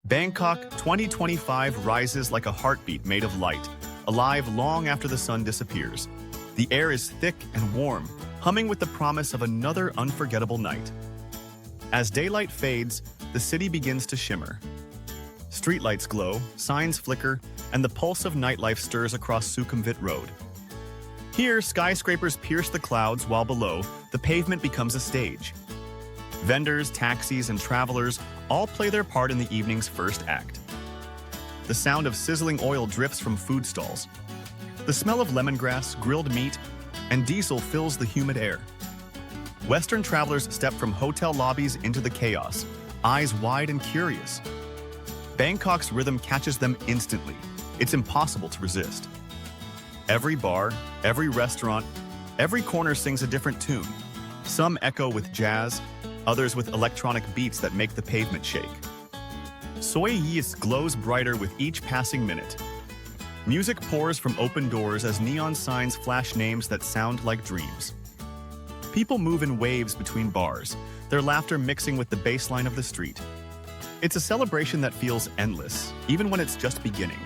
Bangkok 2025 rises like a heartbeat made of light, alive long after the sun disappears. The air is thick and warm, humming with the promise of another unforgettable night. As daylight fades, the city begins to shimmer. Streetlights glow, signs flicker, and the pulse of nightlife stirs across Sukhumvit Road. Here, skyscrapers pierce the clouds while below, the pavement becomes a stage. Vendors, taxis, and travelers all play their part in the evening's first act. The sound of sizzling oil drifts from food stalls. The smell of lemongrass, grilled meat, and diesel fills the humid air. Western travelers step from hotel lobbies into the chaos, eyes wide and curious. Bangkok's rhythm catches them instantly. It's impossible to resist. Every bar, every restaurant, every corner sings a different tune. Some echo with jazz, others with electronic beats that make the pavement shake. Soi Cowboy glows brighter with each passing minute. Music pours from open doors as neon signs flash names that sound like dreams. People move in waves between bars, their laughter mixing with the bassline of the street. It's a celebration that feels endless, even when it's just beginning.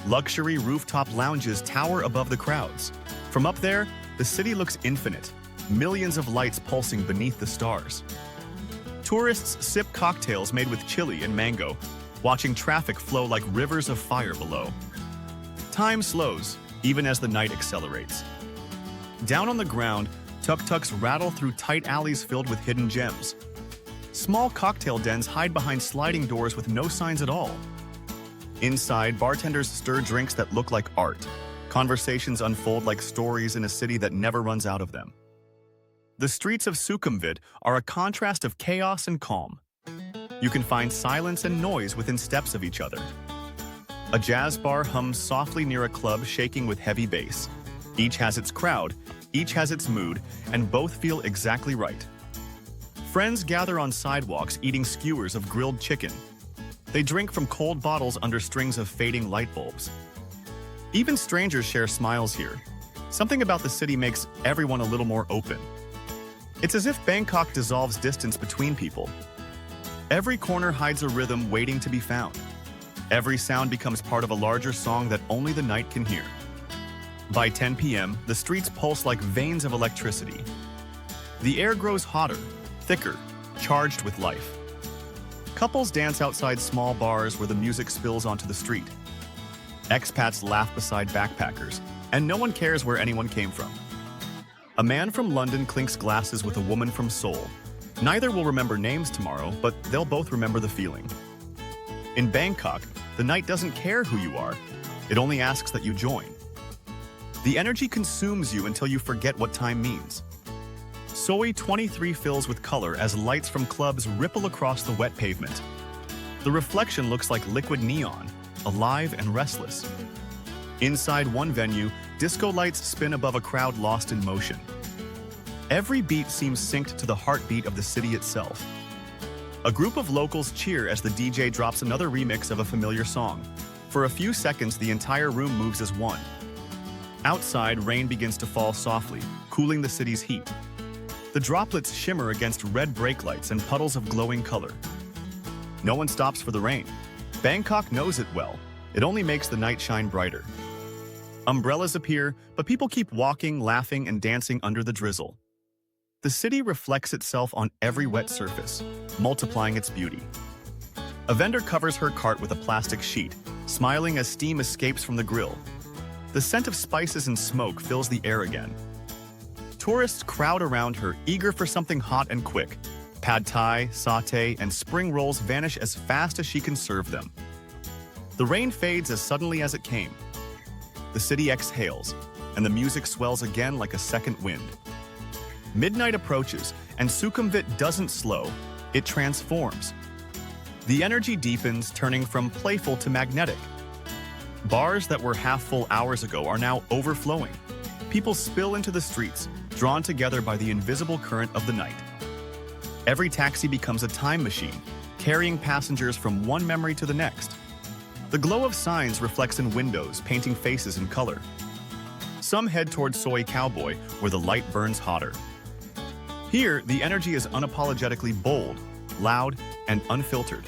Luxury rooftop lounges tower above the crowds. From up there, the city looks infinite, millions of lights pulsing beneath the stars. Tourists sip cocktails made with chili and mango, watching traffic flow like rivers of fire below. Time slows, even as the night accelerates. Down on the ground, tuk-tuks rattle through tight alleys filled with hidden gems. Small cocktail dens hide behind sliding doors with no signs at all. Inside, bartenders stir drinks that look like art. Conversations unfold like stories in a city that never runs out of them. The streets of Sukhumvit are a contrast of chaos and calm. You can find silence and noise within steps of each other. A jazz bar hums softly near a club shaking with heavy bass. Each has its crowd, each has its mood, and both feel exactly right. Friends gather on sidewalks eating skewers of grilled chicken. They drink from cold bottles under strings of fading light bulbs. Even strangers share smiles here. Something about the city makes everyone a little more open. It's as if Bangkok dissolves distance between people. Every corner hides a rhythm waiting to be found. Every sound becomes part of a larger song that only the night can hear. By 10 p.m., the streets pulse like veins of electricity. The air grows hotter, thicker, charged with life. Couples dance outside small bars where the music spills onto the street. Expats laugh beside backpackers, and no one cares where anyone came from. A man from London clinks glasses with a woman from Seoul. Neither will remember names tomorrow, but they'll both remember the feeling. In Bangkok, the night doesn't care who you are. It only asks that you join. The energy consumes you until you forget what time means. Soi 23 fills with color as lights from clubs ripple across the wet pavement. The reflection looks like liquid neon, alive and restless. Inside one venue, disco lights spin above a crowd lost in motion. Every beat seems synced to the heartbeat of the city itself. A group of locals cheer as the DJ drops another remix of a familiar song. For a few seconds, the entire room moves as one. Outside, rain begins to fall softly, cooling the city's heat. The droplets shimmer against red brake lights and puddles of glowing color. No one stops for the rain. Bangkok knows it well. It only makes the night shine brighter. Umbrellas appear, but people keep walking, laughing, and dancing under the drizzle. The city reflects itself on every wet surface, multiplying its beauty. A vendor covers her cart with a plastic sheet, smiling as steam escapes from the grill. The scent of spices and smoke fills the air again. Tourists crowd around her, eager for something hot and quick. Pad Thai, satay, and spring rolls vanish as fast as she can serve them. The rain fades as suddenly as it came. The city exhales, and the music swells again like a second wind. Midnight approaches, and Sukhumvit doesn't slow, it transforms. The energy deepens, turning from playful to magnetic. Bars that were half full hours ago are now overflowing. People spill into the streets, drawn together by the invisible current of the night. Every taxi becomes a time machine, carrying passengers from one memory to the next. The glow of signs reflects in windows, painting faces in color. Some head towards Soi Cowboy, where the light burns hotter. Here, the energy is unapologetically bold, loud, and unfiltered.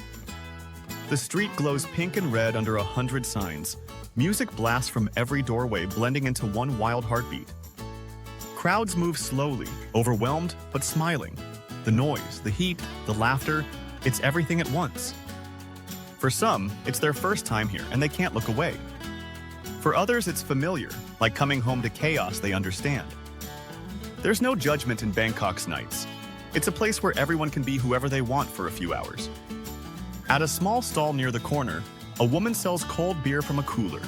The street glows pink and red under 100 signs. Music blasts from every doorway, blending into one wild heartbeat. Crowds move slowly, overwhelmed but smiling. The noise, the heat, the laughter, it's everything at once. For some, it's their first time here and they can't look away. For others, it's familiar, like coming home to chaos they understand. There's no judgment in Bangkok's nights. It's a place where everyone can be whoever they want for a few hours. At a small stall near the corner, a woman sells cold beer from a cooler.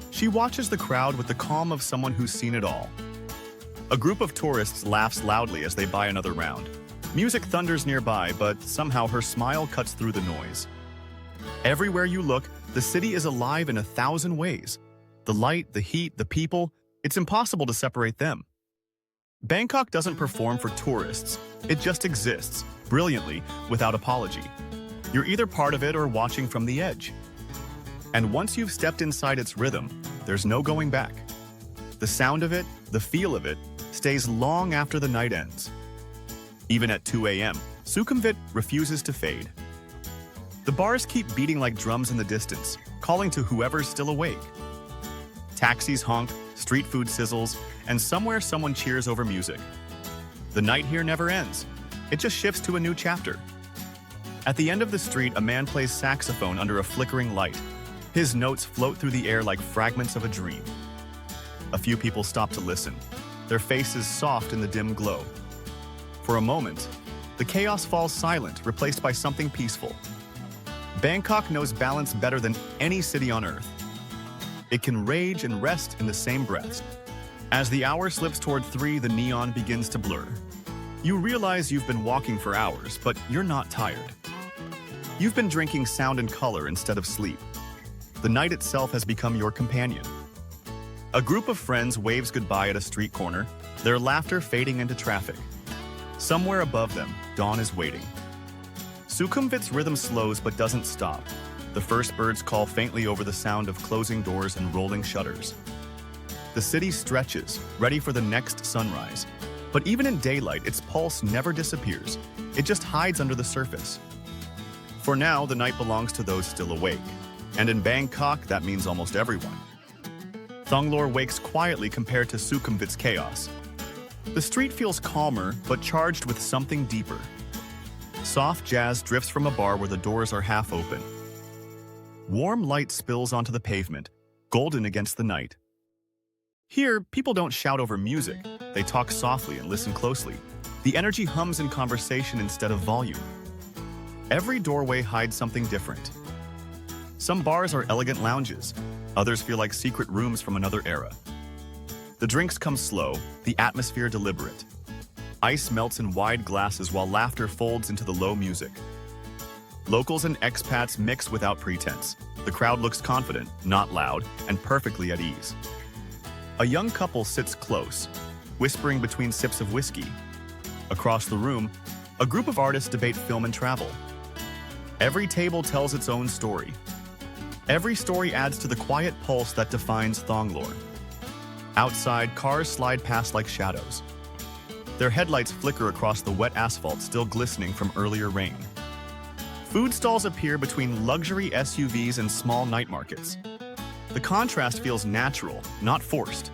She watches the crowd with the calm of someone who's seen it all. A group of tourists laughs loudly as they buy another round. Music thunders nearby, but somehow her smile cuts through the noise. Everywhere you look, the city is alive in 1,000 ways. The light, the heat, the people, it's impossible to separate them. Bangkok doesn't perform for tourists. It just exists, brilliantly, without apology. You're either part of it or watching from the edge. And once you've stepped inside its rhythm, there's no going back. The sound of it, the feel of it, stays long after the night ends. Even at 2 a.m., Sukhumvit refuses to fade. The bars keep beating like drums in the distance, calling to whoever's still awake. Taxis honk, street food sizzles, and somewhere someone cheers over music. The night here never ends. It just shifts to a new chapter. At the end of the street, a man plays saxophone under a flickering light. His notes float through the air like fragments of a dream. A few people stop to listen, their faces soft in the dim glow. For a moment, the chaos falls silent, replaced by something peaceful. Bangkok knows balance better than any city on earth. It can rage and rest in the same breath. As the hour slips toward 3, the neon begins to blur. You realize you've been walking for hours, but you're not tired. You've been drinking sound and color instead of sleep. The night itself has become your companion. A group of friends waves goodbye at a street corner, their laughter fading into traffic. Somewhere above them, dawn is waiting. Sukhumvit's rhythm slows but doesn't stop. The first birds call faintly over the sound of closing doors and rolling shutters. The city stretches, ready for the next sunrise. But even in daylight, its pulse never disappears. It just hides under the surface. For now, the night belongs to those still awake. And in Bangkok, that means almost everyone. Thonglor wakes quietly compared to Sukhumvit's chaos. The street feels calmer, but charged with something deeper. Soft jazz drifts from a bar where the doors are half open. Warm light spills onto the pavement, golden against the night. Here, people don't shout over music. They talk softly and listen closely. The energy hums in conversation instead of volume. Every doorway hides something different. Some bars are elegant lounges. Others feel like secret rooms from another era. The drinks come slow, the atmosphere deliberate. Ice melts in wide glasses while laughter folds into the low music. Locals and expats mix without pretense. The crowd looks confident, not loud, and perfectly at ease. A young couple sits close, whispering between sips of whiskey. Across the room, a group of artists debate film and travel. Every table tells its own story. Every story adds to the quiet pulse that defines Thonglor. Outside, cars slide past like shadows. Their headlights flicker across the wet asphalt still glistening from earlier rain. Food stalls appear between luxury SUVs and small night markets. The contrast feels natural, not forced.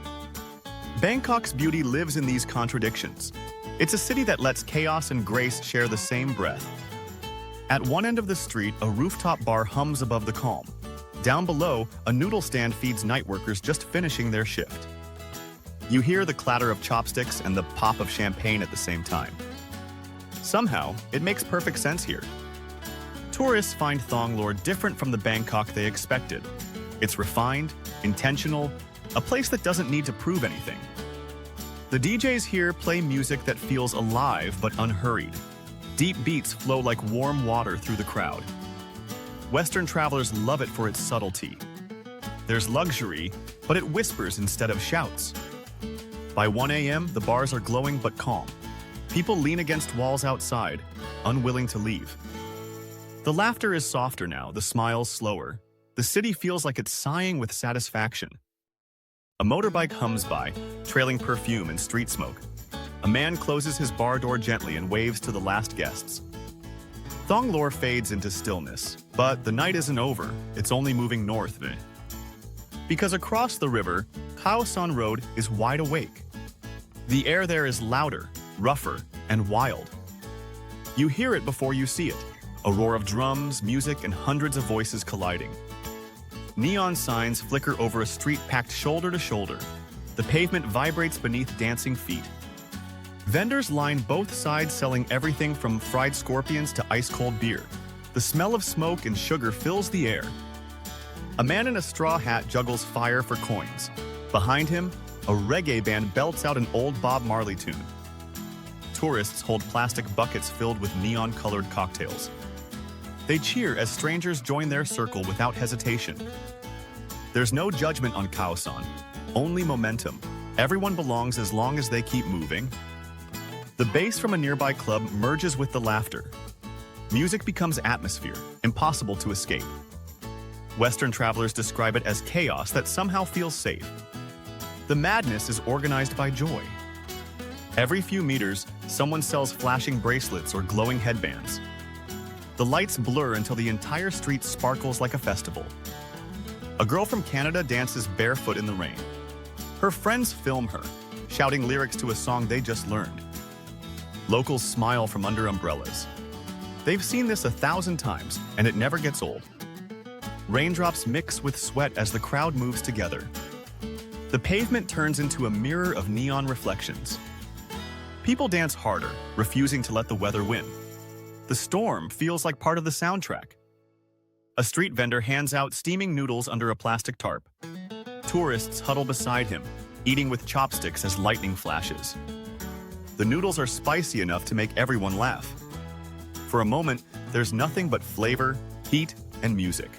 Bangkok's beauty lives in these contradictions. It's a city that lets chaos and grace share the same breath. At one end of the street, a rooftop bar hums above the calm. Down below, a noodle stand feeds night workers just finishing their shift. You hear the clatter of chopsticks and the pop of champagne at the same time. Somehow, it makes perfect sense here. Tourists find Thonglor different from the Bangkok they expected. It's refined, intentional, a place that doesn't need to prove anything. The DJs here play music that feels alive but unhurried. Deep beats flow like warm water through the crowd. Western travelers love it for its subtlety. There's luxury, but it whispers instead of shouts. By 1 a.m., the bars are glowing but calm. People lean against walls outside, unwilling to leave. The laughter is softer now, the smiles slower. The city feels like it's sighing with satisfaction. A motorbike hums by, trailing perfume and street smoke. A man closes his bar door gently and waves to the last guests. Thonglor fades into stillness, but the night isn't over, it's only moving north. Because across the river, Khao San Road is wide awake. The air there is louder, rougher, and wild. You hear it before you see it, a roar of drums, music, and hundreds of voices colliding. Neon signs flicker over a street packed shoulder to shoulder. The pavement vibrates beneath dancing feet. Vendors line both sides selling everything from fried scorpions to ice-cold beer. The smell of smoke and sugar fills the air. A man in a straw hat juggles fire for coins. Behind him, a reggae band belts out an old Bob Marley tune. Tourists hold plastic buckets filled with neon-colored cocktails. They cheer as strangers join their circle without hesitation. There's no judgment on Khao San, only momentum. Everyone belongs as long as they keep moving. The bass from a nearby club merges with the laughter. Music becomes atmosphere, impossible to escape. Western travelers describe it as chaos that somehow feels safe. The madness is organized by joy. Every few meters, someone sells flashing bracelets or glowing headbands. The lights blur until the entire street sparkles like a festival. A girl from Canada dances barefoot in the rain. Her friends film her, shouting lyrics to a song they just learned. Locals smile from under umbrellas. They've seen this 1,000 times, and it never gets old. Raindrops mix with sweat as the crowd moves together. The pavement turns into a mirror of neon reflections. People dance harder, refusing to let the weather win. The storm feels like part of the soundtrack. A street vendor hands out steaming noodles under a plastic tarp. Tourists huddle beside him, eating with chopsticks as lightning flashes. The noodles are spicy enough to make everyone laugh. For a moment, there's nothing but flavor, heat, and music.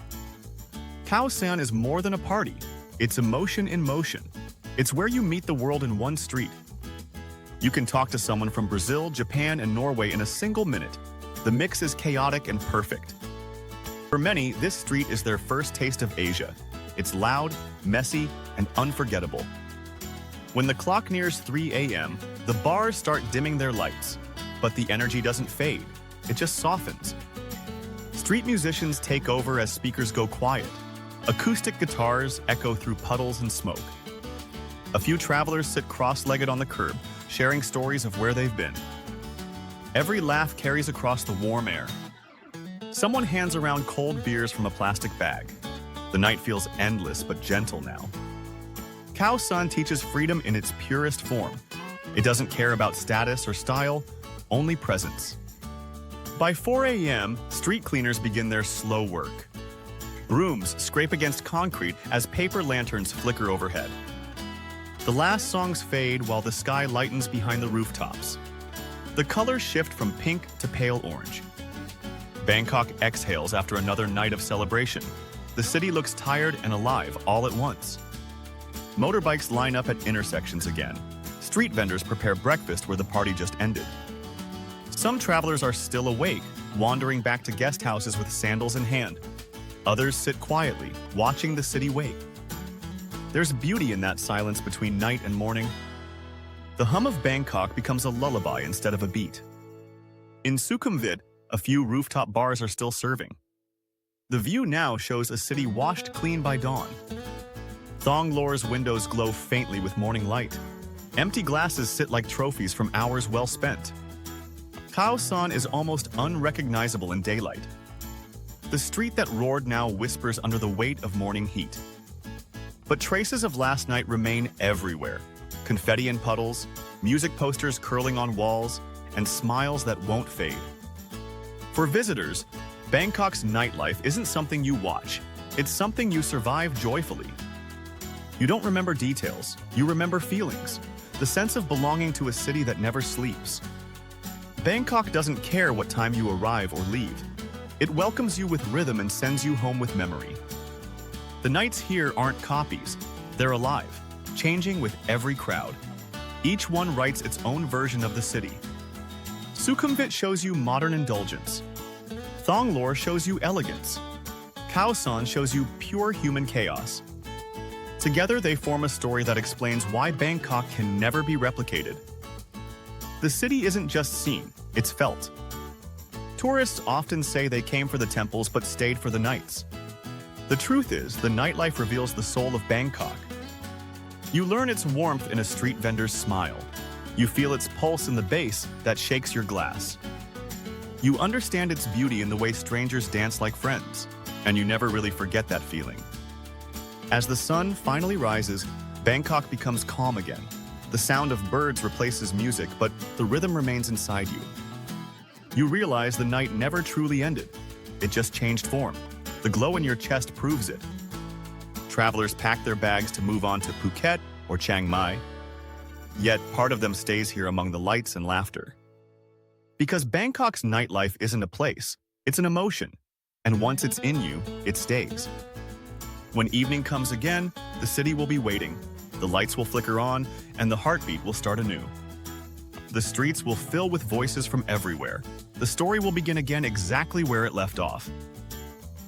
Khao San is more than a party. It's emotion in motion. It's where you meet the world in one street. You can talk to someone from Brazil, Japan, and Norway in a single minute. The mix is chaotic and perfect. For many, this street is their first taste of Asia. It's loud, messy, and unforgettable. When the clock nears 3 a.m., the bars start dimming their lights. But the energy doesn't fade. It just softens. Street musicians take over as speakers go quiet. Acoustic guitars echo through puddles and smoke. A few travelers sit cross-legged on the curb, sharing stories of where they've been. Every laugh carries across the warm air. Someone hands around cold beers from a plastic bag. The night feels endless but gentle now. Khao San teaches freedom in its purest form. It doesn't care about status or style, only presence. By 4 a.m., street cleaners begin their slow work. Brooms scrape against concrete as paper lanterns flicker overhead. The last songs fade while the sky lightens behind the rooftops. The colors shift from pink to pale orange. Bangkok exhales after another night of celebration. The city looks tired and alive all at once. Motorbikes line up at intersections again. Street vendors prepare breakfast where the party just ended. Some travelers are still awake, wandering back to guest houses with sandals in hand. Others sit quietly, watching the city wake. There's beauty in that silence between night and morning. The hum of Bangkok becomes a lullaby instead of a beat. In Sukhumvit, a few rooftop bars are still serving. The view now shows a city washed clean by dawn. Thonglor's windows glow faintly with morning light. Empty glasses sit like trophies from hours well spent. Khao San is almost unrecognizable in daylight. The street that roared now whispers under the weight of morning heat. But traces of last night remain everywhere. Confetti in puddles, music posters curling on walls, and smiles that won't fade. For visitors, Bangkok's nightlife isn't something you watch. It's something you survive joyfully. You don't remember details, you remember feelings. The sense of belonging to a city that never sleeps. Bangkok doesn't care what time you arrive or leave. It welcomes you with rhythm and sends you home with memory. The nights here aren't copies. They're alive, changing with every crowd. Each one writes its own version of the city. Sukhumvit shows you modern indulgence. Thonglor shows you elegance. Khao San shows you pure human chaos. Together they form a story that explains why Bangkok can never be replicated. The city isn't just seen, it's felt. Tourists often say they came for the temples but stayed for the nights. The truth is, the nightlife reveals the soul of Bangkok. You learn its warmth in a street vendor's smile. You feel its pulse in the bass that shakes your glass. You understand its beauty in the way strangers dance like friends, and you never really forget that feeling. As the sun finally rises, Bangkok becomes calm again. The sound of birds replaces music, but the rhythm remains inside you. You realize the night never truly ended. It just changed form. The glow in your chest proves it. Travelers pack their bags to move on to Phuket or Chiang Mai. Yet part of them stays here among the lights and laughter. Because Bangkok's nightlife isn't a place, it's an emotion. And once it's in you, it stays. When evening comes again, the city will be waiting. The lights will flicker on, and the heartbeat will start anew. The streets will fill with voices from everywhere. The story will begin again exactly where it left off.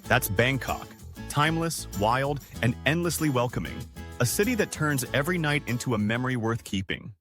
That's Bangkok, timeless, wild, and endlessly welcoming. A city that turns every night into a memory worth keeping.